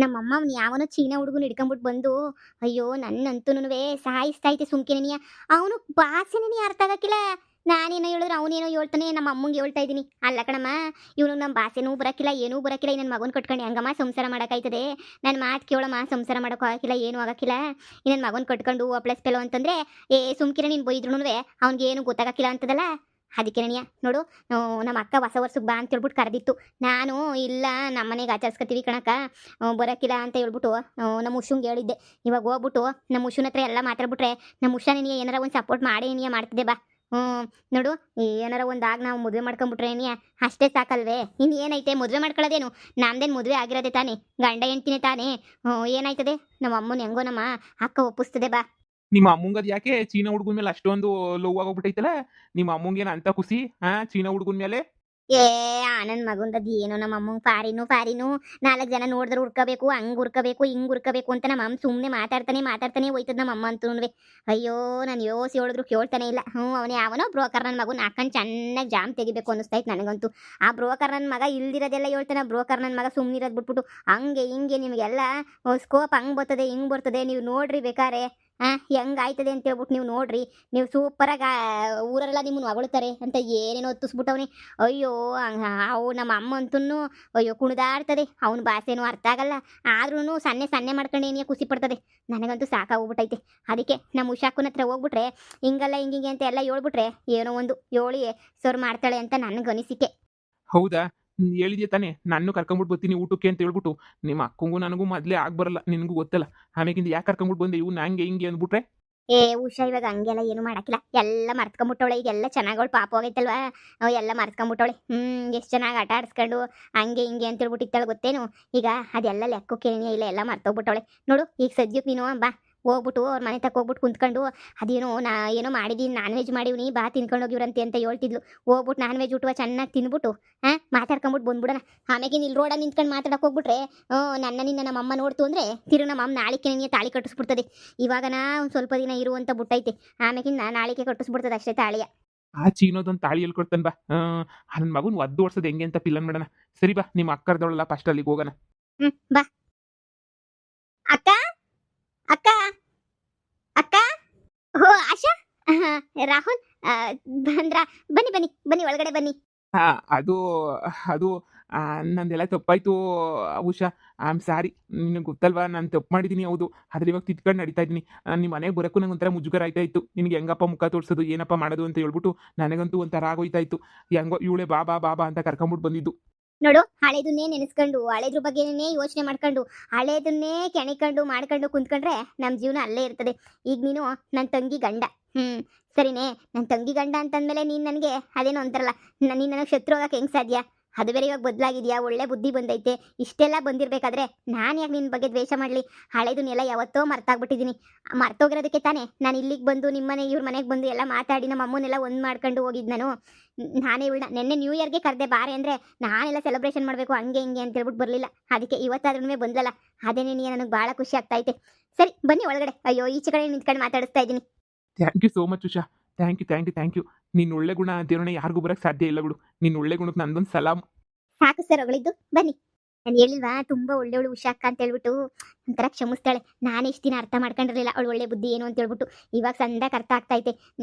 ನಮ್ಮಮ್ಮ ಅವ್ನು ಯಾವನೋ ಚೀನಾ ಹುಡುಗನ ಹಿಡ್ಕೊಂಬಿಟ್ಟು ಬಂದು ಅಯ್ಯೋ ನನ್ನಂತೂನುವೆ ಸಾಯಿಸ್ತೈತೆ ಸುಮ್ಕಿನೇನಿಯ ಅವನು ಭಾಷೆನೇ ಅರ್ಥ ಆಗಕ್ಕಿಲ್ಲ. ನಾನೇನೋ ಹೇಳಿದ್ರೆ ಅವನೇನೋ ಹೇಳ್ತಾನೆ, ನಮ್ಮ ಅಮ್ಮಂಗೆ ಹೇಳ್ತಾ ಇದ್ದೀನಿ ಅಲ್ಲ ಕಣಮ್ಮ, ಇವನು ನಮ್ಮ ಭಾಷೆನೂ ಬರಕ್ಕಿಲ್ಲ ಏನೂ ಬರಕ್ಕಿಲ್ಲ, ನನ್ನ ಮಗನ ಕಟ್ಕೊಂಡು ಹೆಂಗಮ್ಮ ಸಂಸಾರ ಮಾಡೋಕ್ಕಾಯ್ತದೆ, ನನ್ನ ಮಾತು ಕೇಳಮ್ಮ ಸಂಸಾರ ಮಾಡೋಕ್ಕೂ ಆಗಕ್ಕಿಲ್ಲ ಏನೂ ಆಗಕ್ಕಿಲ್ಲ, ನನ್ನ ಮಗನ ಕಟ್ಕೊಂಡು ಪ್ಲಸ್ ಪೆಲೋ ಅಂತಂದ್ರೆ ಸುಮ್ಕಿರ ನೀನು ಬೈದ್ರೂ ಅವ್ನಿಗೆ ಏನು ಗೊತ್ತಾಗಕ್ಕಿಲ್ಲ ಅಂತದಲ್ಲ. ಅದಕ್ಕೆ ನನಗೆ ನೋಡು, ನಮ್ಮ ಅಕ್ಕ ಹೊಸ ವರ್ಷಕ್ಕೆ ಬಾ ಅಂತ ಹೇಳ್ಬಿಟ್ಟು ಕರೆದಿತ್ತು. ನಾನು ಇಲ್ಲ ನಮ್ಮ ಮನೆಗೆ ಆಚರಿಸ್ಕೊತೀವಿ ಕಣಕ್ಕ, ಬರೋಕ್ಕಿಲ್ಲ ಅಂತ ಹೇಳ್ಬಿಟ್ಟು ನಮ್ಮ ಉಷುಂಗೆ ಹೇಳಿದ್ದೆ. ಇವಾಗ ಹೋಗ್ಬಿಟ್ಟು ನಮ್ಮ ಉಷುನ ಹತ್ರ ಎಲ್ಲ ಮಾತಾಡ್ಬಿಟ್ರೆ ನಮ್ಮ ಉಷಾ ನಿನಗೆ ಏನಾರ ಒಂದು ಸಪೋರ್ಟ್ ಮಾಡಿ ನೀನು ಮಾಡ್ತಿದ್ದೆ ಬಾ. ನೋಡು, ಏನಾರ ಒಂದಾಗ ನಾವು ಮದುವೆ ಮಾಡ್ಕೊಂಬಿಟ್ರೆ ನೀ ಅಷ್ಟೇ ಸಾಕಲ್ವೇ, ಇನ್ನು ಏನೈತೆ ಮದುವೆ ಮಾಡ್ಕೊಳ್ಳೋದೇನು, ನಮ್ದೇನು ಮದುವೆ ಆಗಿರೋದೆ ತಾನೇ, ಗಂಡ ಹೆಂಡ್ತಿನೇ ತಾನೇ. ಏನಾಯ್ತದೆ, ನಮ್ಮ ಅಮ್ಮನ ಹೆಂಗೋ ನಮ್ಮ ಅಕ್ಕ ಒಪ್ಪಿಸ್ತದೆ ಬಾ. ನಿಮ್ಮ ಅಮ್ಮಂಗದ್ ಯಾಕೆ ಚೀನಾ ಹುಡುಗನ ಮೇಲೆ ಅಷ್ಟೊಂದು ಲವ್ ಆಗೋಗ್ಬಿಟ್ಟೈತಲ್ಲ? ನಿಮ್ಮ ಅಮ್ಮಂಗೇನು ಅಂತ ಖುಷಿ ಚೀನಾ ಹುಡುಗನ ಮೇಲೆ? ಏ ಆನಂದ್ ಮಗುಂದದ್ ಏನೋ ನಮ್ಮ ಅಮ್ಮಂಗೆ ಫಾರಿನು 4 ಜನ ನೋಡಿದ್ರೆ ಹುರ್ಕೋಬೇಕು, ಹಂಗೆ ಹುರ್ಕೋಬೇಕು ಹಿಂಗೆ ಹುರ್ಕೋಬೇಕು ಅಂತ ನಮ್ಮ ಅಮ್ಮ ಸುಮ್ಮನೆ ಮಾತಾಡ್ತಾನೆ ಹೋಯ್ತದ ನಮ್ಮ ಅಮ್ಮ ಅಂತೂ. ಅಯ್ಯೋ ನಾನು ಯೋಸಿ ಹೇಳಿದ್ರು ಕೇಳ್ತಾನೆ ಇಲ್ಲ. ಅವನು ಯಾವನೋ ಬ್ರೋಕರ್ ನನ್ನ ಮಗನ ಹಾಕೊಂಡು ಚೆನ್ನಾಗಿ ಜಾಮ್ ತೆಗಿಬೇಕು ಅನ್ನಿಸ್ತೈತೆ ನನಗಂತೂ. ಆ ಬ್ರೋಕರ್ ನನ್ನ ಮಗ ಇಲ್ದಿರೋದೆಲ್ಲ ಹೇಳ್ತಾನೆ. ಬ್ರೋಕರ್ ನನ್ನ ಮಗ ಸುಮ್ಮನಿರೋದು ಬಿಟ್ಬಿಟ್ಟು ಹಂಗೆ ಹಿಂಗೆ ನಿಮಗೆಲ್ಲ ಸ್ಕೋಪ್ ಹಂಗೆ ಬರ್ತದೆ ಹಿಂಗೆ ಬರ್ತದೆ, ನೀವು ನೋಡ್ರಿ ಬೇಕಾರೆ ಹೆಂಗಾಯ್ತದೆ ಅಂತ ಹೇಳ್ಬಿಟ್ಟು ನೀವು ನೋಡ್ರಿ, ನೀವು ಸೂಪರಾಗಿ ಊರೆಲ್ಲ ನಿಮ್ಮನ್ನು ಹೊಗಳ್ತಾರೆ ಅಂತ ಏನೇನೋ ಹೊತ್ತಿಸ್ಬಿಟ್ಟವನೇ. ಅಯ್ಯೋ ಅವು ನಮ್ಮ ಅಮ್ಮ ಅಂತೂ ಅಯ್ಯೋ ಕುಣಿದಾಡ್ತದೆ, ಅವನ ಭಾಷೆನೂ ಅರ್ಥ ಆಗಲ್ಲ, ಆದ್ರೂ ಸನ್ನೆ ಮಾಡ್ಕೊಂಡು ಏನೇ ಖುಷಿ ಪಡ್ತದೆ. ನನಗಂತೂ ಸಾಕಾಗೋಗ್ಬಿಟ್ಟೈತೆ. ಅದಕ್ಕೆ ನಮ್ಮ ಉಷಾಕ್ಕನ ಹತ್ರ ಹೋಗ್ಬಿಟ್ರೆ ಹಿಂಗಲ್ಲ ಹಿಂಗಿಂಗೆ ಅಂತ ಎಲ್ಲ ಹೇಳ್ಬಿಟ್ರೆ ಏನೋ ಒಂದು ಹೇಳಿ ಸರ್ ಮಾಡ್ತಾಳೆ ಅಂತ ನನಗನಿಸಿಕೆ. ಹೌದಾ? ಹೇಳಿದ್ಯಾ ತಾನೇ ನಾನು ಕರ್ಕೊಂಬಿಟ್ಟು ಬರ್ತೀನಿ ಊಟಕ್ಕೆ ಅಂತ ಹೇಳ್ಬಿಟ್ಟು. ನಿಮ್ಮ ಅಕ್ಕಂಗೂ ನನಗೂ ಮೊದಲೇ ಆಗ್ಬರಲ್ಲ, ನಿನಗೂ ಗೊತ್ತಲ್ಲ. ಆಮೇಕಿಂದ ಯಾಕೆ ಕರ್ಕೊಂಬಿಟ್ಟು ಬಂದೆ ಇವು ನಂಗೆ ಹಿಂಗೆ ಅಂದ್ಬಿಟ್ರೆ? ಏ ಉಷಾ ಇವಾಗ ಹಂಗೆಲ್ಲ ಏನು ಮಾಡಕ್ಕಿಲ್ಲ, ಎಲ್ಲ ಮರ್ತ್ಕೊಂಬಿಟ್ಟವಳೆ. ಈಗೆಲ್ಲ ಚೆನ್ನಾಗವಳು, ಪಾಪ ಹೋಗೈತಲ್ವಾ, ಎಲ್ಲ ಮರ್ತ್ಕೊಂಬಿಟ್ಟವಳೆ. ಎಷ್ಟು ಚೆನ್ನಾಗಿ ಆಟ ಆಡಿಸ್ಕೊಂಡು ಹಂಗೆ ಹಿಂಗೆ ಅಂತ ಹೇಳ್ಬಿಟ್ಟಿತ್ತಾಳೆ ಗೊತ್ತೇನು. ಈಗ ಅದೆಲ್ಲ ಲೆಕ್ಕಕ್ಕೆ ಇಲ್ಲ, ಎಲ್ಲ ಮರ್ತೋಗ್ಬಿಟ್ಟವಳೆ. ನೋಡು ಈಗ ಸದ್ಯಕ್ಕೆ ನೀನು ಬಾ ಹೋಗ್ಬಿಟ್ಟು ಅವ್ರ ಮನೆ ತಕ್ಕ ಹೋಗ್ಬಿಟ್ಟು ಕುಂತ್ಕೊಂಡು ಅದೇನೋ ಏನೋ ಮಾಡಿದೀನಿ, ನಾನ್ ವೆಜ್ ಮಾಡಿವ್ನಿ ಬಾ ತಿನ್ಕೊಂಡು ಹೋಗಿವ್ರಂತೆ ಅಂತ ಹೇಳ್ತಿದ್ಲು. ಹೋಗ್ಬಿಟ್ಟು ನಾನ್ ವೆಜ್ ಊಟ ಚೆನ್ನಾಗಿ ತಿನ್ಬಿಟ್ಟು ಮಾತಾಡ್ಕೊಂಬಿಟ್ಟು ಬಂದ್ಬಿಡೋಣ. ಆಮೇಲೆ ಇಲ್ಲಿ ರೋಡ ನಿಂತ್ಕೊಂಡು ಮಾತಾಡಕ್ಕೆ ಹೋಗ್ಬಿಟ್ರೆ ನಿನ್ನ ನಮ್ಮ ಅಮ್ಮ ನೋಡ್ತು ಅಂದರೆ ತಿರು ನಮ್ಮ ಅಮ್ಮ ನಾಳಿಕೆ ನಿನಗೆ ತಾಳಿ ಕಟ್ಟಿಸ್ಬಿಡ್ತದೆ. ಇವಾಗನ ಒಂದು ಸ್ವಲ್ಪ ದಿನ ಇರುವಂತ ಬುಟ್ಟೈತೆ, ಆಮೇಕಿನ್ನ ನಾಳಿಕೆ ಕಟ್ಟಿಸ್ಬಿಡ್ತದೆ ಅಷ್ಟೇ ತಾಳಿಯ. ಆ ಚೀನೋದೊಂದು ತಾಳಿ ಹೇಳ್ಕೊಡ್ತಾನೆ ಬಾ. ನನ್ನ ಮಗನ ಒದ್ದು ಓಡಿಸೋದು ಹೆಂಗೆ ಅಂತ ಪಿಲ್ಲನ್ ಮಾಡೋಣ. ಸರಿ ಬಾ, ನಿಮ್ಮ ಅಕ್ಕರ್ದವಳಲ್ಲ ಫಸ್ಟ್ ಅಲ್ಲಿಗೆ ಹೋಗೋಣ. ಬಾ ಅಕ್ಕ ಅಕ್ಕ ಅಕ್ಕ. ಹೋ ಆಶಾ, ರಾಹುಲ್ ಬಂದ್ರ? ಬನ್ನಿ ಒಳಗಡೆ ಬನ್ನಿ. ಹಾ, ಅದು ಅದು ನಂದೆಲ್ಲ ತಪ್ಪಾಯ್ತು ಉಷಾ. I am sorry. ನಿನಗೆ ಗೊತ್ತಲ್ವಾ ನಾನು ತಪ್ಪು ಮಾಡಿದ್ದೀನಿ, ಹೌದು. ಆದ್ರೆ ಇವಾಗ ತಿದ್ಕೊಂಡು ನಡೀತಾ ಇದ್ದೀನಿ. ನಿಮ್ಮ ಮನೆಗೆ ಬರೋಕ್ಕೂ ನಂಗೆ ಒಂಥರ ಮುಜುಗರ ಆಯ್ತಾ ಇತ್ತು. ನಿನಗೆ ಹೆಂಗಪ್ಪ ಮುಖ ತೋರಿಸೋದು, ಏನಪ್ಪ ಮಾಡೋದು ಅಂತ ಹೇಳ್ಬಿಟ್ಟು ನನಗಂತೂ ಒಂಥರ ಆಗೋಯ್ತಾ ಇತ್ತು. ಹೆಂಗೋ ಇವಳೆ ಬಾಬಾ ಬಾಬಾ ಅಂತ ಕರ್ಕೊಂಬಿಟ್ಟು ಬಂದಿದ್ದು. ನೋಡು, ಹಳೇದನ್ನೇ ನೆನೆಸ್ಕೊಂಡು ಹಳೇದ್ರ ಬಗ್ಗೆನೇ ಯೋಚನೆ ಮಾಡ್ಕೊಂಡು ಹಳೇದನ್ನೇ ಕೆಣಿಕೊಂಡು ಮಾಡ್ಕೊಂಡು ಕುಂತ್ಕೊಂಡ್ರೆ ನಮ್ಮ ಜೀವನ ಅಲ್ಲೇ ಇರ್ತದೆ. ಈಗ ನೀನು ನನ್ನ ತಂಗಿ ಗಂಡ, ಸರಿನೇ, ನನ್ನ ತಂಗಿ ಗಂಡ ಅಂತಂದ್ಮೇಲೆ ನೀನು ನನಗೆ ಅದೇನೋ ಅಂತಾರಲ್ಲ, ನೀನು ನನಗೆ ಶತ್ರು ಆಗಕ್ಕೆ ಹೆಂಗೆ ಸಾಧ್ಯ? ಅದು ಬೇರೆ ಇವಾಗ ಬದಲಾಗಿದೆಯಾ, ಒಳ್ಳೆ ಬುದ್ಧಿ ಬಂದೈತೆ. ಇಷ್ಟೆಲ್ಲ ಬಂದಿರಬೇಕಾದ್ರೆ ನಾನು ಯಾಕೆ ನಿನ್ನ ಬಗ್ಗೆ ದ್ವೇಷ ಮಾಡಲಿ? ಹಳೇದನ್ನೆಲ್ಲ ಯಾವತ್ತೋ ಮರ್ತಾಗ್ಬಿಟ್ಟಿದ್ದೀನಿ. ಮರ್ತೋಗಿರೋದಕ್ಕೆ ತಾನೇ ನಾನು ಇಲ್ಲಿಗೆ ಬಂದು ನಿಮ್ಮನೆ ಇವ್ರ ಮನೆಗೆ ಬಂದು ಎಲ್ಲ ಮಾತಾಡಿ ನಮ್ಮ ಅಮ್ಮನ್ನೆಲ್ಲ ಒಂದು ಮಾಡ್ಕೊಂಡು ಹೋಗಿದ್ದು ನಾನು. ನಾನೇ ಇವಳ ನೆನ್ನೆ ನ್ಯೂ ಇಯರ್ಗೆ ಕರೆದೆ ಬಾರೆ ಅಂದರೆ ನಾನೆಲ್ಲ ಸೆಲೆಬ್ರೇಷನ್ ಮಾಡಬೇಕು ಹಂಗೆ ಹಿಂಗೆ ಅಂತ ಹೇಳ್ಬಿಟ್ಟು ಬರಲಿಲ್ಲ. ಅದಕ್ಕೆ ಇವತ್ತಾದ್ರೂ ಬಂದಲ್ಲ, ಅದೇನೇ ನನಗೆ ಭಾಳ ಖುಷಿ ಆಗ್ತಾಯಿದೆ. ಸರಿ ಬನ್ನಿ ಒಳಗಡೆ. ಅಯ್ಯೋ ಈಚೆ ಕಡೆ ನಿಂತ್ಕೊಂಡು ಮಾತಾಡಿಸ್ತಾ ಇದ್ದೀನಿ. Thank you so much Usha. Thank you. ನೀನು ಒಳ್ಳೆ ಗುಣ ದೇವರನ್ನ ಯಾರಿಗೂ ಬರೋಕ್ಕೆ ಸಾಧ್ಯ ಇಲ್ಲ ಬಿಡು. ನೀನು ಒಳ್ಳೆ ಗುಣಕ್ಕೆ ನಂದೊಂದು ಸಲಾಮ್. ಸಾಕು ಸರ್ ಹೊಗಳಿದ್ದು, ಬನ್ನಿ. ನಾನು ಹೇಳಿಲ್ವಾ ತುಂಬಾ ಒಳ್ಳೆಯವಳು ಉಷಾ ಅಕ್ಕ ಅಂತ ಹೇಳ್ಬಿಟ್ಟು, ಒಂಥರ ಕ್ಷಮಿಸ್ತಾಳೆ. ನಾನು ಇಷ್ಟು ದಿನ ಅರ್ಥ ಮಾಡ್ಕೊಂಡಿರಲಿಲ್ಲ ಅವಳು ಒಳ್ಳೆ ಬುದ್ಧಿ ಏನು ಅಂತ ಹೇಳ್ಬಿಟ್ಟು. ಇವಾಗ ಸಂದಾಕ ಅರ್ಥ ಆಗ್ತೈತೆ.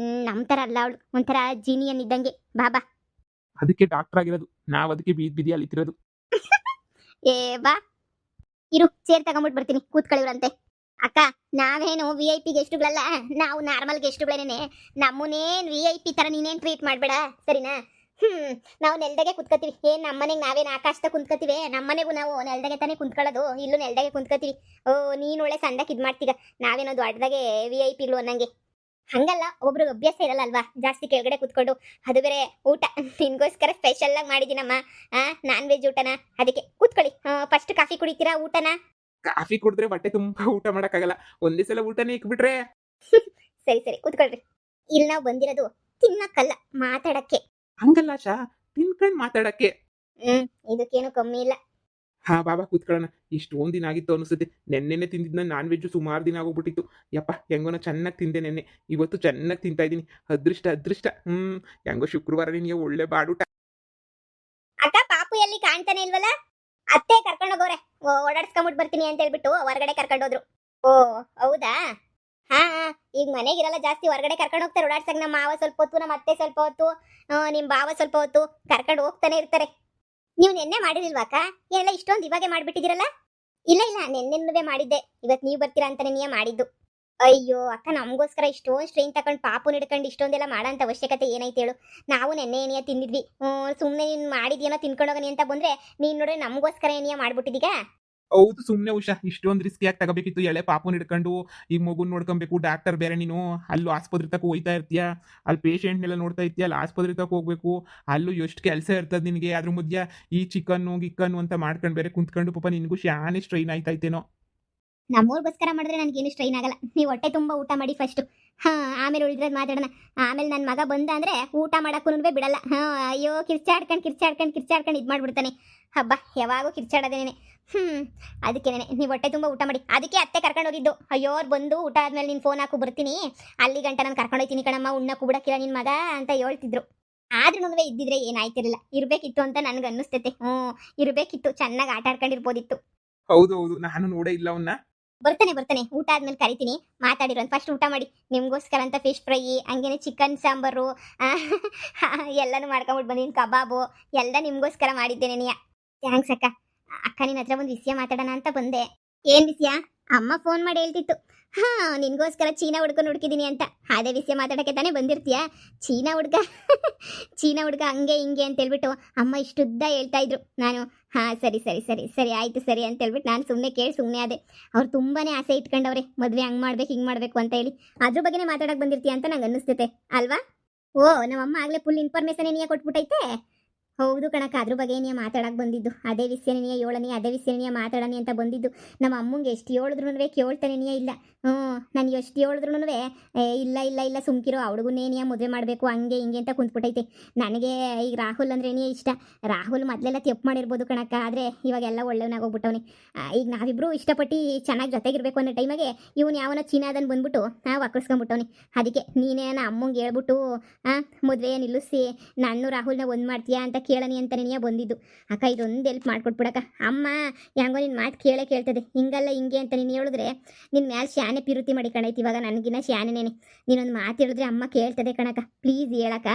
ನಮ್ಮ ಥರ ಅಲ್ಲ ಅವಳು, ಒಂಥರ ಜೀನಿಯನ್ ಇದ್ದಂಗೆ. ಬಾಬಾ ಅದಕ್ಕೆ ಡಾಕ್ಟರ್ ಆಗಿರೋದು ನಾವು, ಅದಕ್ಕೆ ಬೀದಿ ಅಲ್ಲಿತಿರೋದು. ಏ ಬಾ ಇರು, ಚೇರ್ ತಗೊಂಬಿಟ್ಟು ಬರ್ತೀನಿ, ಕೂತ್ಕೊಳ್ಳಿವ್ರಂತೆ. ಅಕ್ಕ ನಾವೇನು VIP ಗೆಸ್ಟ್ಗಳಲ್ಲ, ನಾವು ನಾರ್ಮಲ್ ಗೆಸ್ಟ್ಗಳೇನೆ. ನಮ್ಮನ್ನೇನು VIP ಥರ ನೀನೇನು ಟ್ರೀಟ್ ಮಾಡಬೇಡ ಸರಿನಾ? ನಾವು ನೆಲ್ದಾಗೆ ಕುತ್ಕೋತೀವಿ. ಏನು ನಮ್ಮನೆಗೆ ನಾವೇನು ಆಕಾಶದಾಗ ಕುಂತ್ಕೋತೀವಿ? ನಮ್ಮನೆಗೂ ನಾವು ನೆಲ್ದಾಗೆ ತಾನೇ ಕುಂತ್ಕೊಳ್ಳೋದು, ಇಲ್ಲೂ ನೆಲ್ದಾಗೆ ಕುಂತ್ಕೋತೀವಿ. ನೀನು ಒಳ್ಳೆ ಸಂದಕ್ಕೆ ಇದು ಮಾಡ್ತೀಗ, ನಾವೇನೋ ದೊಡ್ಡದಾಗೆ VIPಗಳು ಅನ್ನಂಗೆ ಹಂಗಲ್ಲ. ಒಬ್ರಿಗೆ ಅಭ್ಯಾಸ ಇರಲ್ಲ ಅಲ್ವಾ ಜಾಸ್ತಿ ಕೆಳಗಡೆ ಕುತ್ಕೊಂಡು. ಅದು ಬೇರೆ ಊಟ ನಿನ್ಗೋಸ್ಕರ ಸ್ಪೆಷಲ್ಲಾಗಿ ಮಾಡಿದ್ದೀನಮ್ಮ, ನಾನ್ ವೆಜ್ ಊಟನ. ಅದಕ್ಕೆ ಕೂತ್ಕೊಳ್ಳಿ. ಫಸ್ಟ್ ಕಾಫಿ ಕುಡಿತೀರಾ ಊಟನ? ಕಾಫಿ ಕುಡಿದ್ರೆ ಹೊಟ್ಟೆ ತುಂಬ ಊಟ ಮಾಡೋಕ್ಕಾಗಲ್ಲ, ಒಂದೇ ಸಲ ಊಟನೇ ಇಕ್ಬಿಟ್ರೆ. ಸರಿ ಕೂತ್ಕೊಳ್ರಿ. ಇಲ್ಲಿ ನಾವು ಬಂದಿರೋದು ತಿನ್ನಕ್ಕಲ್ಲ, ಮಾತಾಡಕ್ಕೆ. ಹಂಗಲ್ಲ ಆಶಾ, ತಿನ್ಕೊಂಡು ಮಾತಾಡಕ್ಕೆ. ಇದಕ್ಕೇನು ಕಮ್ಮಿ ಇಲ್ಲ. ಹಾ ಬಾಬಾ ಕೂತ್ಕೊಳ್ಳೋಣ. ಇಷ್ಟೊಂದು ದಿನ ಆಗಿತ್ತು ಅನಿಸುತ್ತೆ. ನೆನ್ನೆನೆ ತಿಂದಿದ್ನ ನಾನ್ ವೆಜ್ ಸುಮಾರು ದಿನ ಆಗೋಗ್ಬಿಟ್ಟಿತ್ತು. ಯಪ್ಪ ಹೆಂಗೋನ ಚೆನ್ನಾಗಿ ತಿಂದೆ ನೆನ್ನೆ, ಇವತ್ತು ಚೆನ್ನಾಗಿ ತಿಂತಾ ಇದ್ದೀನಿ. ಅದೃಷ್ಟ. ಹೆಂಗೋ ಶುಕ್ರವಾರ ನಿನಗೆ ಒಳ್ಳೆ ಬಾಡೂಟ. ಅಕ್ಕ ಪಾಪು ಎಲ್ಲಿ ಕಾಣ್ತಾನೆ ಇಲ್ವಲ್ಲ? ಅತ್ತೆ ಕರ್ಕೊಂಡೋಗೋರೆ ಓಡಾಡ್ಸ್ಕೊಂಬಿಟ್ಟು ಬರ್ತೀನಿ ಅಂತ ಹೇಳ್ಬಿಟ್ಟು ಹೊರಗಡೆ ಕರ್ಕೊಂಡೋದ್ರು. ಓ ಹೌದಾ. ಹಾ ಹಾ. ಈಗ ಮನೆಗಿರಲ್ಲ ಜಾಸ್ತಿ ಹೊರಗಡೆ ಕರ್ಕೊಂಡು ಹೋಗ್ತಾರೆ ಓಡಾಡ್ಸಕ್. ನಮ್ಮ ಮಾವ ಸ್ವಲ್ಪ ಹೊತ್ತು, ನಮ್ಮ ಅತ್ತೆ ಸ್ವಲ್ಪ ಹೊತ್ತು, ನಿಮ್ ಬಾವ ಸ್ವಲ್ಪ ಹೊತ್ತು ಕರ್ಕೊಂಡು ಹೋಗ್ತಾನೆ ಇರ್ತಾರೆ. ನೀವು ನೆನ್ನೆ ಮಾಡಿದಿಲ್ವಾಕ? ಏನೆಲ್ಲ ಇಷ್ಟೊಂದು ಇವಾಗೆ ಮಾಡ್ಬಿಟ್ಟಿದ್ದೀರಲ್ಲ? ಇಲ್ಲ ಇಲ್ಲ, ನೆನ್ನೆನ್ನುವೆ ಮಾಡಿದ್ದೆ. ಇವತ್ತು ನೀವು ಬರ್ತೀರಾ ಅಂತ ನೆನೆಯ ಮಾಡಿದ್ದು. ಅಯ್ಯೋ ಅಕ್ಕ, ನಮಗೋಸ್ಕರ ಇಷ್ಟೊಂದು ಸ್ಟ್ರೈನ್ ತಗೊಂಡು ಪಾಪು ಹಿಡ್ಕೊಂಡು ಇಷ್ಟೊಂದೆಲ್ಲ ಮಾಡೋಂಥ ಅವಶ್ಯಕತೆ ಏನಾಯ್ತು ಹೇಳು? ನಾವು ನೆನ್ನೆ ಏನಿಯ ತಿಂದಿದ್ವಿ. ಸುಮ್ಮನೆ ನೀನು ಮಾಡಿದ್ಯೇನೋ ತಿನ್ಕೊಂಡೋಗನಿ ಅಂತ ಬಂದ್ರೆ ನೀನು ನೋಡ್ರೆ ನಮಗೋಸ್ಕರ ಏನಿಯ ಮಾಡ್ಬಿಟ್ಟಿದೀಗ. ಹೌದು ಸುಮ್ಮನೆ ಉಷಾ, ಇಷ್ಟೊಂದು ರಿಸ್ಕ್ ಯಾಕೆ ತಗೋಬೇಕಿತ್ತು? ಎಳೆ ಪಾಪುನ ಹಿಡ್ಕೊಂಡು ಈಗ ಮಗುನ್ ನೋಡ್ಕೊಬೇಕು. ಡಾಕ್ಟರ್ ಬೇರೆ, ನೀನು ಅಲ್ಲೂ ಆಸ್ಪತ್ರೆ ತಕ ಹೋಯ್ತಾ ಇರ್ತೀಯ, ಅಲ್ಲಿ ಪೇಷಂಟ್ನೆಲ್ಲ ನೋಡ್ತಾ ಇರ್ತೀಯ, ಅಲ್ಲಿ ಆಸ್ಪತ್ರೆ ತಕ ಹೋಗ್ಬೇಕು. ಅಲ್ಲೂ ಎಷ್ಟು ಕೆಲಸ ಇರ್ತದೆ ನಿನಗೆ. ಅದ್ರ ಮಧ್ಯ ಈ ಚಿಕನ್ನು ಗಿಕ್ಕನ್ನು ಅಂತ ಮಾಡ್ಕೊಂಡು ಬೇರೆ ಕುಂತ್ಕೊಂಡು ಪಾಪ ನಿನಗೂ ಶಾನೆ ಸ್ಟ್ರೈನ್ ಆಯ್ತಾಯ್ತೇನೋ. ನಮ್ಮೂರ್ಗೋಸ್ಕರ ಮಾಡಿದ್ರೆ ನನಗೇನು ಸ್ಟ್ರೈನ್ ಆಗಲ್ಲ. ನೀವು ಹೊಟ್ಟೆ ತುಂಬ ಊಟ ಮಾಡಿ ಫಸ್ಟು. ಆಮೇಲೆ ಉಳಿದ್ರದ್ದು ಮಾತಾಡೋಣ. ಆಮೇಲೆ ನನ್ನ ಮಗ ಬಂದ ಅಂದರೆ ಊಟ ಮಾಡೋಕ್ಕೂ ಬಿಡಲ್ಲ. ಅಯ್ಯೋ ಕಿರ್ಚಾಡ್ಕೊಂಡು ಕಿರ್ಚಾಡ್ಕೊಂಡು ಕಿರ್ಚಾಡ್ಕೊಂಡು ಇದು ಮಾಡಿಬಿಡ್ತಾನೆ. ಹಬ್ಬ ಯಾವಾಗೂ ಕಿರ್ಚಾಡೋದೇನೆ. ಅದಕ್ಕೇನೆ ನೀವು ಹೊಟ್ಟೆ ತುಂಬ ಊಟ ಮಾಡಿ. ಅದಕ್ಕೆ ಅತ್ತೆ ಕರ್ಕೊಂಡು ಹೋಗಿದ್ದು. ಅಯ್ಯೋ ಅವ್ರು ಬಂದು ಊಟ ಆದ್ಮೇಲೆ ನೀನು ಫೋನ್ ಹಾಕು ಬರ್ತೀನಿ, ಅಲ್ಲಿ ಗಂಟ ನಾನು ಕರ್ಕೊಂಡು ಹೋಗ್ತೀನಿ ಕಣಮ್ಮ, ಉಣ್ಣಕ್ಕೂ ಬಿಡಕ್ಕಿಲ್ಲ ನಿನ್ನ ಮಗ ಅಂತ ಹೇಳ್ತಿದ್ರು. ಆದ್ರೂ ಇದ್ದಿದ್ರೆ ಏನಾಯ್ತಿರಲಿಲ್ಲ. ಇರಬೇಕಿತ್ತು ಅಂತ ನನಗೆ ಅನ್ನಿಸ್ತೈತೆ. ಇರಬೇಕಿತ್ತು, ಚೆನ್ನಾಗಿ ಆಟ ಆಡ್ಕೊಂಡಿರ್ಬೋದಿತ್ತು. ಹೌದು ಹೌದು, ನಾನು ನೋಡೇ ಇಲ್ಲ ಅವನ್ನ. ಬರ್ತಾನೆ ಊಟ ಆದ್ಮೇಲೆ ಕರಿತೀನಿ, ಮಾತಾಡಿರೋ. ಫಸ್ಟ್ ಊಟ ಮಾಡಿ. ನಿಮ್ಗೋಸ್ಕರ ಅಂತ ಫಿಶ್ ಫ್ರೈ, ಹಂಗೇನೆ ಚಿಕನ್ ಸಾಂಬಾರು ಎಲ್ಲನೂ ಮಾಡ್ಕೊಂಬಿಟ್ಟು ಬಂದಿನಿ. ಕಬಾಬು ಎಲ್ಲ ನಿಮ್ಗೋಸ್ಕರ ಮಾಡಿದ್ದೇನೆ ನೀ. ಥ್ಯಾಂಕ್ಸ್ ಅಕ್ಕ. ಅಕ್ಕ ನಿನ್ನ ಹತ್ರ ಒಂದು ವಿಷಯ ಮಾತಾಡೋಣ ಅಂತ ಬಂದೆ. ಏನ್ ವಿಷಯ? ಅಮ್ಮ ಫೋನ್ ಮಾಡಿ ಹೇಳ್ತಿತ್ತು, ನಿನ್ಗೋಸ್ಕರ ಚೀನಾ ಹುಡ್ಕೊಂಡು ಹುಡುಕಿದೀನಿ ಅಂತ. ಅದೇ ವಿಷಯ ಮಾತಾಡಕ್ಕೆ ತಾನೇ ಬಂದಿರ್ತೀಯ? ಚೀನಾ ಹುಡ್ಗ ಚೀನಾ ಹುಡ್ಗ ಹಂಗೆ ಹಿಂಗೆ ಅಂತ ಹೇಳ್ಬಿಟ್ಟು ಅಮ್ಮ ಇಷ್ಟುದ್ದ ಹೇಳ್ತಾ ಇದ್ರು. ನಾನು ಸರಿ ಸರಿ ಸರಿ ಸರಿ ಆಯ್ತು ಸರಿ ಅಂತ ಹೇಳ್ಬಿಟ್ಟು ನಾನು ಸುಮ್ಮನೆ ಕೇಳಿ ಸುಮ್ಮನೆ ಅದೇ. ಅವ್ರು ತುಂಬಾನೇ ಆಸೆ ಇಟ್ಕೊಂಡವ್ರೆ, ಮದ್ವೆ ಹಂಗ್ ಮಾಡ್ಬೇಕು ಹಿಂಗ್ ಮಾಡ್ಬೇಕು ಅಂತ ಹೇಳಿ. ಅದ್ರ ಬಗ್ಗೆನೇ ಮಾತಾಡಕ್ ಬಂದಿರ್ತೀಯ ಅಂತ ನಂಗೆ ಅನ್ನಿಸ್ತೈತೆ ಅಲ್ವಾ? ಓ, ನಮ್ಮಮ್ಮ ಆಗ್ಲೇ ಫುಲ್ ಇನ್ಫಾರ್ಮೇಶನ್ ಏನಿಯ ಕೊಟ್ಬಿಟ್ಟೈತೆ. ಹೌದು ಕಣಕ್ಕ, ಅದ್ರ ಬಗ್ಗೆ ನೀ ಮಾತಾಡಕ್ಕೆ ಬಂದಿದ್ದು. ಅದೇ ವಿಷಯನೇ ಹೇಳನಿ, ಅದೇ ವಿಷಯನೇ ಮಾತಾಡನಿ ಅಂತ ಬಂದಿದ್ದು. ನಮ್ಮ ಅಮ್ಮಂಗೆ ಎಷ್ಟು ಹೇಳಿದ್ರು ಕೇಳ್ತಾನೆ ಇಲ್ಲ. ನಾನು ಎಷ್ಟು ಹೇಳಿದ್ರು ಇಲ್ಲ ಇಲ್ಲ ಇಲ್ಲ ಸುಮ್ಕಿರೋ, ಹುಡುಗನೇನಿಯ ಮದುವೆ ಮಾಡಬೇಕು ಹಂಗೆ ಹಿಂಗೆ ಅಂತ ಕುಂತ್ಬಿಟ್ಟೈತೆ. ನನಗೆ ಈಗ ರಾಹುಲ್ ಅಂದ್ರೇನೇ ಇಷ್ಟ. ರಾಹುಲ್ ಮೊದಲೆಲ್ಲ ತೆಪ್ಪು ಮಾಡಿರ್ಬೋದು ಕಣಕ್ಕ, ಆದರೆ ಇವಾಗೆಲ್ಲ ಒಳ್ಳೆಯವನಾಗೋಗ್ಬಿಟ್ಟವನಿ. ಈಗ ನಾವಿಬ್ರು ಇಷ್ಟಪಟ್ಟು ಚೆನ್ನಾಗಿ ಜೊತೆಗಿರ್ಬೇಕು ಅನ್ನೋ ಟೈಮಾಗೆ ಇವನು ಯಾವನ ಚೀನಾದನ್ ಬಂದ್ಬಿಟ್ಟು ನಾವು ಅಕ್ಕರ್ಸ್ಕೊಂಡ್ಬಿಟ್ಟವನಿ. ಅದಕ್ಕೆ ನೀನೇ ಅಮ್ಮಂಗೆ ಹೇಳ್ಬಿಟ್ಟು ಮದುವೆ ನಿಲ್ಲಿಸಿ ನಾನು ರಾಹುಲ್ನ ಒಂದು ಮಾಡ್ತೀಯಾ ಅಂತ ಕೇಳನಿ ಅಂತ ನೀನೇ ಬಂದಿದ್ದು. ಅಕ್ಕ ಇದೊಂದು ಹೆಲ್ಪ್ ಮಾಡ್ಕೊಟ್ಬಿಡಕ್ಕ. ಅಮ್ಮ ಹೆಂಗೋ ನಿನ್ನ ಮಾತು ಕೇಳ್ತದೆ. ಹಿಂಗಲ್ಲ ಹಿಂಗೆ ಅಂತ ನೀನು ಹೇಳಿದ್ರೆ ನಿನ್ನ ಮ್ಯಾಲೆ ಶಾನೆ ಪಿರುತಿ ಮಾಡಿ ಕಣೈತಿ. ಇವಾಗ ನನಗಿನ್ನ ಶಾನೆನೇನೆ. ನೀನೊಂದು ಮಾತು ಹೇಳಿದ್ರೆ ಅಮ್ಮ ಕೇಳ್ತದೆ ಕಣಕ್ಕ. ಪ್ಲೀಸ್ ಹೇಳಕ್ಕ.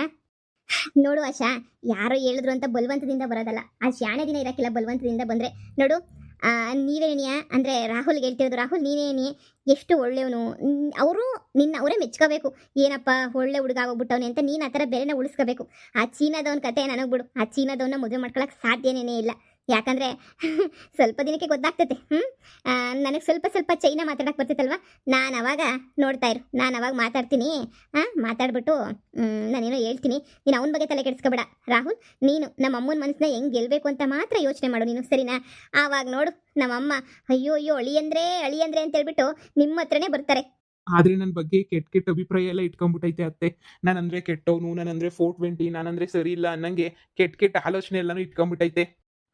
ನೋಡು ಆಶಾ, ಯಾರೋ ಹೇಳಿದ್ರು ಅಂತ ಬಲವಂತದಿಂದ ಬರೋದಲ್ಲ. ಆ ಶಾನೆ ದಿನ ಇರೋಕ್ಕಿಲ್ಲ ಬಲವಂತದಿಂದ ಬಂದರೆ. ನೋಡು, ನೀವೇನಿಯ ಅಂದರೆ ರಾಹುಲ್ಗೆ ಹೇಳ್ತಿರೋದು. ರಾಹುಲ್ ನೀನೇನಿ ಎಷ್ಟು ಒಳ್ಳೆಯವನು. ಅವರು ಅವರೇ ಮೆಚ್ಕೋಬೇಕು. ಏನಪ್ಪ ಒಳ್ಳೆ ಹುಡುಗ ಆಗೋಗ್ಬಿಟ್ಟವನೆ ಅಂತ ನೀನು ಆ ಥರ ಬೆಲೆನ ಉಳಿಸ್ಕೋಬೇಕು. ಆ ಚೀನಾದವನ ಕತೆ ನನಗೆ ಬಿಡು. ಆ ಚೀನಾದವನ್ನ ಮದುವೆ ಮಾಡ್ಕೊಳಕ್ಕೆ ಸಾಧ್ಯನೇ ಇಲ್ಲ. ಯಾಕಂದರೆ ಸ್ವಲ್ಪ ದಿನಕ್ಕೆ ಗೊತ್ತಾಗ್ತೈತೆ. ನನಗೆ ಸ್ವಲ್ಪ ಸ್ವಲ್ಪ ಚೈನಾ ಮಾತಾಡಕ್ಕೆ ಬರ್ತೈತಲ್ವ, ನಾನು ಅವಾಗ ನೋಡ್ತಾ ಇರು. ನಾನು ಅವಾಗ ಮಾತಾಡ್ತೀನಿ. ಮಾತಾಡ್ಬಿಟ್ಟು ನಾನೇನೋ ಹೇಳ್ತೀನಿ. ನೀನು ಅವನ ಬಗ್ಗೆ ತಲೆ ಕೆಡಿಸ್ಕೊಬೇಡ ರಾಹುಲ್. ನೀನು ನಮ್ಮ ಅಮ್ಮನ ಮನಸ್ಸನ್ನ ಹೆಂಗೆ ಗೆಲ್ಲಬೇಕು ಅಂತ ಮಾತ್ರ ಯೋಚನೆ ಮಾಡು ನೀನು, ಸರಿನಾ? ಆವಾಗ ನೋಡು ನಮ್ಮಮ್ಮ ಅಯ್ಯೋ ಅಯ್ಯೋ ಅಳಿಯಂದ್ರೆ ಅಂತ ಹೇಳ್ಬಿಟ್ಟು ನಿಮ್ಮ ಹತ್ರನೇ ಬರ್ತಾರೆ. ಆದ್ರೆ ನನ್ನ ಬಗ್ಗೆ ಕೆಟ್ಟ ಕೆಟ್ಟ ಅಭಿಪ್ರಾಯ ಎಲ್ಲ ಇಟ್ಕೊಂಡ್ಬಿಟ್ಟೈತೆ ಅತ್ತೆ. ನಾನಂದ್ರೆ ಕೆಟ್ಟವನು, ನಾನಂದ್ರೆ 420, ನಾನಂದ್ರೆ ಸರಿ ಇಲ್ಲ ಅನ್ನಂಗೆ ಕೆಟ್ಟ ಕೆಟ್ಟ ಆಲೋಚನೆ ಎಲ್ಲಾನು ಇಟ್ಕೊಂಡ್ಬಿಟ್ಟೈತೆ.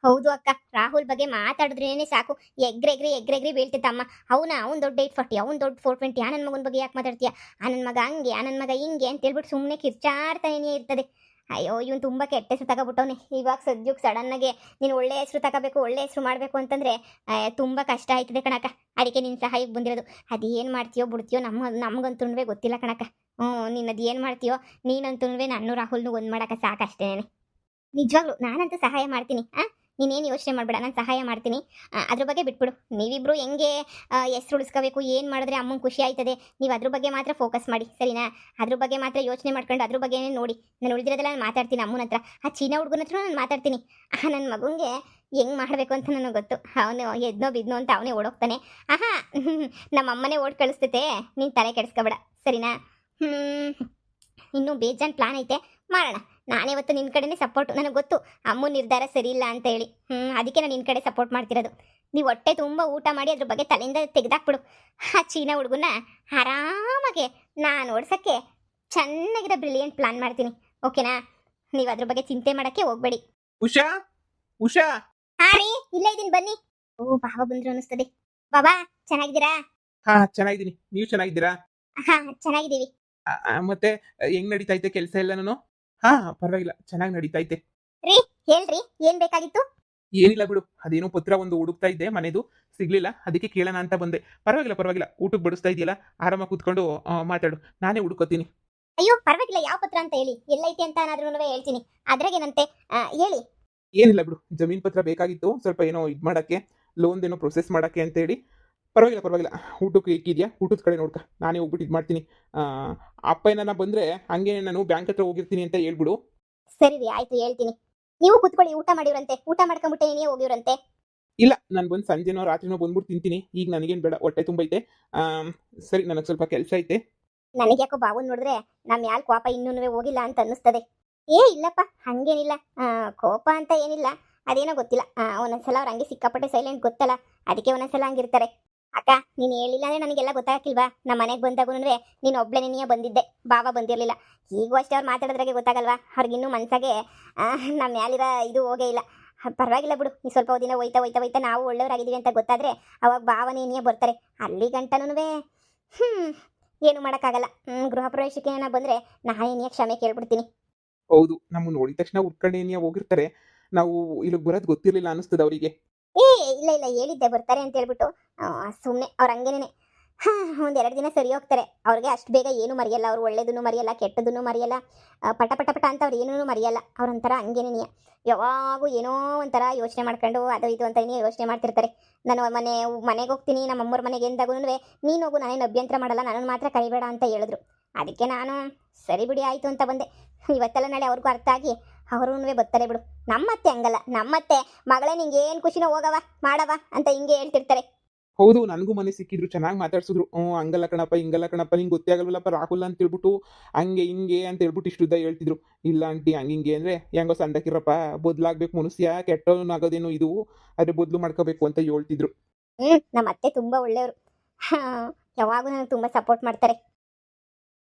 ಹೌದು ಅಕ್ಕ, ರಾಹುಲ್ ಬಗ್ಗೆ ಮಾತಾಡಿದ್ರೇನೆ ಸಾಕು ಎಗ್ರೆಗ್ರಿ ಬೀಳ್ತಿತ್ತಮ್ಮ. ಅವ್ನು ದೊಡ್ಡ 840, ಅವ್ನು ದೊಡ್ಡ 420. ನನ್ನ ಮಗನ ಬಗ್ಗೆ ಯಾಕೆ ಮಾತಾಡ್ತೀಯ? ನನ್ನ ಮಗ ಹಂಗೆ, ನನ್ನ ಮಗ ಹಿಂಗೆ ಅಂತ ಹೇಳ್ಬಿಟ್ಟು ಸುಮ್ಮನೆ ಕಿರ್ಚಾಡ್ತಾನೇ ಇರ್ತದೆ. ಅಯ್ಯೋ ಇವ್ನು ತುಂಬ ಕೆಟ್ಟ ಹೆಸರು ತಗೋಬಿಟ್ಟವನೆ. ಇವಾಗ ಸದ್ಯಕ್ಕೆ ಸಡನ್ನಾಗೆ ನೀನು ಒಳ್ಳೆ ಹೆಸರು ತಗೋಬೇಕು, ಒಳ್ಳೆ ಹೆಸರು ಮಾಡಬೇಕು ಅಂತಂದರೆ ತುಂಬ ಕಷ್ಟ ಆಯ್ತದೆ ಕಣಕ್ಕ. ಅದಕ್ಕೆ ನಿನ್ನ ಸಹಾಯಕ್ಕೆ ಬಂದಿರೋದು. ಅದೇನು ಮಾಡ್ತೀಯೋ ಬಿಡ್ತೀಯೋ ನಮಗಂತೂ ಗೊತ್ತಿಲ್ಲ ಕಣಕ್ಕ. ನೀನು ಏನು ಮಾಡ್ತೀಯೋ ನೀನಂತೂ ನಾನು ರಾಹುಲ್ನು ಒಂದು ಮಾಡೋಕೆ ಸಾಕಷ್ಟೇನೆ. ನಿಜವಾಗ್ಲು ನಾನಂತೂ ಸಹಾಯ ಮಾಡ್ತೀನಿ. ನೀನೇನು ಯೋಚನೆ ಮಾಡಬೇಡ, ನಾನು ಸಹಾಯ ಮಾಡ್ತೀನಿ. ಅದ್ರ ಬಗ್ಗೆ ಬಿಟ್ಬಿಡು. ನೀವಿಬ್ರು ಹೆಂಗೆ ಹೆಸ್ರು ಉಳಿಸ್ಕೋಬೇಕು, ಏನು ಮಾಡಿದ್ರೆ ಅಮ್ಮಂಗೆ ಖುಷಿ ಆಯ್ತದೆ, ನೀವು ಅದ್ರ ಬಗ್ಗೆ ಮಾತ್ರ ಫೋಕಸ್ ಮಾಡಿ, ಸರಿನಾ? ಅದ್ರ ಬಗ್ಗೆ ಮಾತ್ರ ಯೋಚನೆ ಮಾಡ್ಕೊಂಡು ಅದ್ರ ಬಗ್ಗೆನೇ ನೋಡಿ. ನಾನು ಉಳಿದಿರೋದೆಲ್ಲ ನಾನು ಮಾತಾಡ್ತೀನಿ ಅಮ್ಮನ ಹತ್ರ. ಆ ಚೀನಾ ಹುಡುಗನ ಹತ್ರ ನಾನು ಮಾತಾಡ್ತೀನಿ. ನನ್ನ ಮಗುಂಗೆ ಹೆಂಗೆ ಮಾಡಬೇಕು ಅಂತ ನನಗೆ ಗೊತ್ತು. ಅವನು ಎದ್ನೋ ಬಿದ್ನೋ ಅಂತ ಅವನೇ ಓಡೋಗ್ತಾನೆ. ನಮ್ಮ ಅಮ್ಮನೇ ಓಡ್ ಕಳಿಸ್ತೈತೆ. ನೀನು ತಲೆ ಕೆಡಿಸ್ಕೋಬೇಡ, ಸರಿನಾ? ಇನ್ನೂ ಬೇಜಾನ್ ಪ್ಲಾನ್ ಐತೆ, ಮಾಡೋಣ. ನಾನಿವತ್ತು ನಿನ್ನ ಕಡೆನೇ ಸಪೋರ್ಟು. ನನಗೆ ಗೊತ್ತು ಅಮ್ಮನ ನಿರ್ಧಾರ ಸರಿ ಇಲ್ಲ ಅಂತ ಹೇಳಿ. ಅದಕ್ಕೆ ನಾನು ನಿನ್ನ ಕಡೆ ಸಪೋರ್ಟ್ ಮಾಡ್ತಿರೋದು. ನೀವು ಹೊಟ್ಟೆ ತುಂಬ ಊಟ ಮಾಡಿ ಅದ್ರ ಬಗ್ಗೆ ತಲೆಯಿಂದ ತೆಗೆದಾಕ್ಬಿಡು. ಆ ಚೀನಾ ಹುಡುಗನ ಆರಾಮಾಗೆ ನಾನು ಓಡ್ಸೋಕ್ಕೆ ಚೆನ್ನಾಗಿರೋ ಬ್ರಿಲಿಯಂಟ್ ಪ್ಲಾನ್ ಮಾಡ್ತೀನಿ, ಓಕೆನಾ? ನೀವು ಅದ್ರ ಬಗ್ಗೆ ಚಿಂತೆ ಮಾಡೋಕ್ಕೆ ಹೋಗಬೇಡಿ. ಉಷಾ ಉಷಾ. ಹಾಂ ರೀ, ಇಲ್ಲೇ ಇದ್ದೀನಿ ಬನ್ನಿ. ಓ ಬಾಬಾ ಬಂದ್ರು ಅನ್ನಿಸ್ತದೆ. ಬಾಬಾ ಚೆನ್ನಾಗಿದ್ದೀರಾ? ಚೆನ್ನಾಗಿದ್ದೀನಿ. ನೀವು ಚೆನ್ನಾಗಿದ್ದೀರಾ? ಚೆನ್ನಾಗಿದ್ದೀವಿ. ಮತ್ತೆ ಹೆಂಗ್ ನಡೀತೈತೆ ಕೆಲಸ ಎಲ್ಲಾನು? ಪರವಾಗಿಲ್ಲ, ಚೆನ್ನಾಗಿ ನಡೀತೈತೆ. ರೀ ಹೇಳ್ರಿ, ಏನ್ ಬೇಕಾಗಿತ್ತು? ಏನಿಲ್ಲ ಬಿಡು, ಅದೇನೋ ಪತ್ರ ಒಂದು ಹುಡುಕ್ತಾ ಇದ್ದೆ ಮನೆದು, ಸಿಗ್ಲಿಲ್ಲ, ಅದಕ್ಕೆ ಕೇಳೋಣ ಅಂತ ಬಂದೆ. ಪರವಾಗಿಲ್ಲ ಪರವಾಗಿಲ್ಲ, ಊಟಕ್ಕೆ ಬಡಿಸ್ತಾ ಇದೆಯಲ್ಲ, ಆರಾಮಾಗಿ ಕೂತ್ಕೊಂಡು ಮಾತಾಡು, ನಾನೇ ಹುಡುಕೋತೀನಿ. ಅಯ್ಯೋ ಪರವಾಗಿಲ್ಲ, ಯಾವ ಪತ್ರ ಅಂತ ಹೇಳಿ, ಎಲ್ಲೈತೆ ಅಂತ ಏನಾದ್ರೂ ಹೇಳ್ತೀನಿ, ಅದ್ರಾಗೇನಂತೆ, ಹೇಳಿ. ಏನಿಲ್ಲ ಬಿಡು, ಜಮೀನ್ ಪತ್ರ ಬೇಕಾಗಿತ್ತು, ಸ್ವಲ್ಪ ಏನೋ ಇದು ಮಾಡಕ್ಕೆ, ಲೋನ್ದೇನೋ ಪ್ರೊಸೆಸ್ ಮಾಡಕ್ಕೆ ಅಂತೇಳಿ. ಪರವಾಗಿಲ್ಲ ಪರವಾಗಿಲ್ಲ, ಊಟಕ್ಕೆ ಇಕ್ಕಿದ್ಯಾ, ಊಟದ ಕಡೆ ನೋಡ್ಕ, ನಾನೇ ಹೋಗ್ಬಿಟ್ಟು ಇದು ಮಾಡ್ತೀನಿ. ಆ, ಅಪ್ಪ ಏನಾರ ಬಂದರೆ ಹಂಗೆ ನಾನು ಬ್ಯಾಂಕ್ ಹತ್ರ ಹೋಗಿರ್ತೀನಿ ಅಂತ ಹೇಳ್ಬಿಡು. ಸರಿ ರೀ, ಆಯ್ತು ಹೇಳ್ತೀನಿ. ನೀವು ಕುತ್ಕೊಳ್ಳಿ, ಊಟ ಮಾಡಿವ್ರಂತೆ, ಊಟ ಮಾಡ್ಕೊಂಬಿಟ್ಟೆ ನೀನೇ ಹೋಗಿವ್ರಂತೆ. ಇಲ್ಲ, ನಾನು ಬಂದು ಸಂಜೆನೋ ರಾತ್ರಿನೋ ಬಂದ್ಬಿಟ್ಟು ತಿಂತೀನಿ, ಈಗ ನನಗೇನು ಬೇಡ, ಹೊಟ್ಟೆ ತುಂಬೈತೆ. ಸರಿ, ನನಗೆ ಸ್ವಲ್ಪ ಕೆಲಸ ಐತೆ. ನನಗೆ ಯಾಕೋ ಬಾವನ್ ನೋಡಿದ್ರೆ ನಮ್ಮ ಮ್ಯಾಲ್ ಕೋಪ ಇನ್ನೂ ಹೋಗಿಲ್ಲ ಅಂತ ಅನ್ನಿಸ್ತದೆ. ಇಲ್ಲಪ್ಪ, ಹಂಗೇನಿಲ್ಲ. ಕೋಪ ಅಂತ ಏನಿಲ್ಲ, ಅದೇನೋ ಗೊತ್ತಿಲ್ಲ. ಒಂದೊಂದ್ಸಲ ಅವ್ರು ಹಂಗೆ ಸಿಕ್ಕಾಪಟ್ಟೆ ಸೈಲೆಂಟ್ ಗೊತ್ತಲ್ಲ, ಅದಕ್ಕೆ ಒಂದೊಂದ್ಸಲ ಹಂಗಿರ್ತಾರೆ. ಅಕ್ಕ, ನೀನು ಹೇಳಿಲ್ಲ ಅಂದ್ರೆ ನನಗೆಲ್ಲ ಗೊತ್ತಾಗಿಲ್ವಾ? ನಮ್ಮ ಮನೆಗೆ ಬಂದಾಗೂ ನೀನು ಒಬ್ಳೆ ನೀನೇ ಬಂದಿದ್ದೆ, ಬಾವ ಬಂದಿರಲಿಲ್ಲ. ಈಗೂ ಅಷ್ಟೇ ಅವ್ರು ಮಾತಾಡೋದ್ರಾಗೆ ಗೊತ್ತಾಗಲ್ವಾ, ಅವ್ರಿಗಿನ್ನೂ ಮನ್ಸಾಗೆ ನಮ್ಮ ಮ್ಯಾಲಿರೋ ಇದು ಹೋಗೇ ಇಲ್ಲ. ಪರವಾಗಿಲ್ಲ ಬಿಡು, ಈ ಸ್ವಲ್ಪ ದಿನ ಹೋಯ್ತಾ ಹೋಯ್ತಾ ಹೋಯ್ತಾ ನಾವು ಒಳ್ಳೆಯವರಾಗಿದ್ದೀವಿ ಅಂತ ಗೊತ್ತಾದರೆ ಅವಾಗ ಭಾವನೇನಿಯೇ ಬರ್ತಾರೆ. ಅಲ್ಲಿ ಗಂಟನೂ ಏನು ಮಾಡೋಕ್ಕಾಗಲ್ಲ. ಗೃಹ ಪ್ರವೇಶಕ್ಕೆ ಏನೋ ಬಂದರೆ ನಾನೇನಿಯ ಕ್ಷಮೆ ಕೇಳ್ಬಿಡ್ತೀನಿ. ಹೌದು, ನಮ್ಮನ್ನು ನೋಡಿದ ತಕ್ಷಣ ಉಟ್ಕೊಂಡೇನಿಯ ಹೋಗಿರ್ತಾರೆ, ನಾವು ಇಲ್ಲಿಗೆ ಬರೋದು ಗೊತ್ತಿರಲಿಲ್ಲ ಅನ್ನಿಸ್ತದೆ ಅವರಿಗೆ. ಏ ಇಲ್ಲ ಇಲ್ಲ, ಹೇಳಿದ್ದೆ ಬರ್ತಾರೆ ಅಂತ ಹೇಳ್ಬಿಟ್ಟು. ಸುಮ್ಮನೆ ಅವ್ರು ಹಂಗೇನೆ ಒಂದೆರಡು ದಿನ ಸರಿ ಹೋಗ್ತಾರೆ. ಅವ್ರಿಗೆ ಅಷ್ಟು ಬೇಗ ಏನು ಮರೆಯಲ್ಲ, ಅವ್ರು ಒಳ್ಳೇದನ್ನು ಮರೆಯಲ್ಲ, ಕೆಟ್ಟದನ್ನು ಮರೆಯಲ್ಲ, ಪಟ ಪಟ ಪಟ ಅಂತ ಅವ್ರು ಏನೂ ಮರೆಯಲ್ಲ. ಅವ್ರೊಂಥರ ಹಂಗೇನೆ, ಯಾವಾಗೂ ಏನೋ ಒಂಥರ ಯೋಚನೆ ಮಾಡ್ಕೊಂಡು ಅದು ಇದು ಅಂತ ಯೋಚನೆ ಮಾಡ್ತಿರ್ತಾರೆ. ನಾನು ಮನೆಗೆ ಹೋಗ್ತೀನಿ, ನಮ್ಮ ಅಮ್ಮವ್ರ ಮನೆಗೆ ಎಂದಾಗೂ ನೀನು ಹೋಗು, ನಾನೇನು ಅಭ್ಯಂತರ ಮಾಡಲ್ಲ, ನನ್ನನ್ನು ಮಾತ್ರ ಕರಿಬೇಡ ಅಂತ ಹೇಳಿದ್ರು. ಅದಕ್ಕೆ ನಾನು ಸರಿ ಬಿಡಿ ಆಯಿತು ಅಂತ ಬಂದೆ. ಇವತ್ತೆಲ್ಲ ನಾಳೆ ಅವ್ರಿಗೂ ಅರ್ಥ ಆಗಿ ಅವ್ರೂ ಬರ್ತಾರೆ ಬಿಡು. ನಮ್ಮತ್ತೆ ಹಂಗಲ್ಲ, ನಮ್ಮತ್ತೆ ಮಗಳೇ ನಿಂಗೆ ಏನು ಖುಷಿನೋ ಹೋಗವ ಮಾಡವ ಅಂತ ಹಿಂಗೆ ಹೇಳ್ತಿರ್ತಾರೆ. ಹೌದು, ನನಗೂ ಮನೆ ಸಿಕ್ಕಿದ್ರು, ಚೆನ್ನಾಗಿ ಮಾತಾಡ್ಸಿದ್ರು. ಹಂಗಲ್ಲ ಕಣಪ್ಪ, ಹಿಂಗಲ್ಲ ಕಣಪ್ಪ, ನಿಂಗೆ ಗೊತ್ತೇ ಆಗಲ್ವಲ್ಲಪ್ಪ ರಾಹುಲ್ ಅಂತ ಹೇಳ್ಬಿಟ್ಟು, ಹಂಗೆ ಹಿಂಗೆ ಅಂತ ಹೇಳ್ಬಿಟ್ಟು ಇಷ್ಟುದ್ದ ಹೇಳ್ತಿದ್ರು. ಇಲ್ಲ ಆಂಟಿ, ಹಂಗೆ ಹಿಂಗೆ ಅಂದರೆ ಹೆಂಗೋ ಸಂದಕ್ಕಿರಪ್ಪ, ಬದಲಾಗಬೇಕು ಮನುಷ್ಯ, ಕೆಟ್ಟವನಾಗೋದೇನೋ ಇದು, ಆದರೆ ಬದಲು ಮಾಡ್ಕೋಬೇಕು ಅಂತ ಹೇಳ್ತಿದ್ರು. ನಮ್ಮ ಅತ್ತೆ ತುಂಬ ಒಳ್ಳೆಯವರು. ಯಾವಾಗೂ ನನಗೆ ತುಂಬ ಸಪೋರ್ಟ್ ಮಾಡ್ತಾರೆ.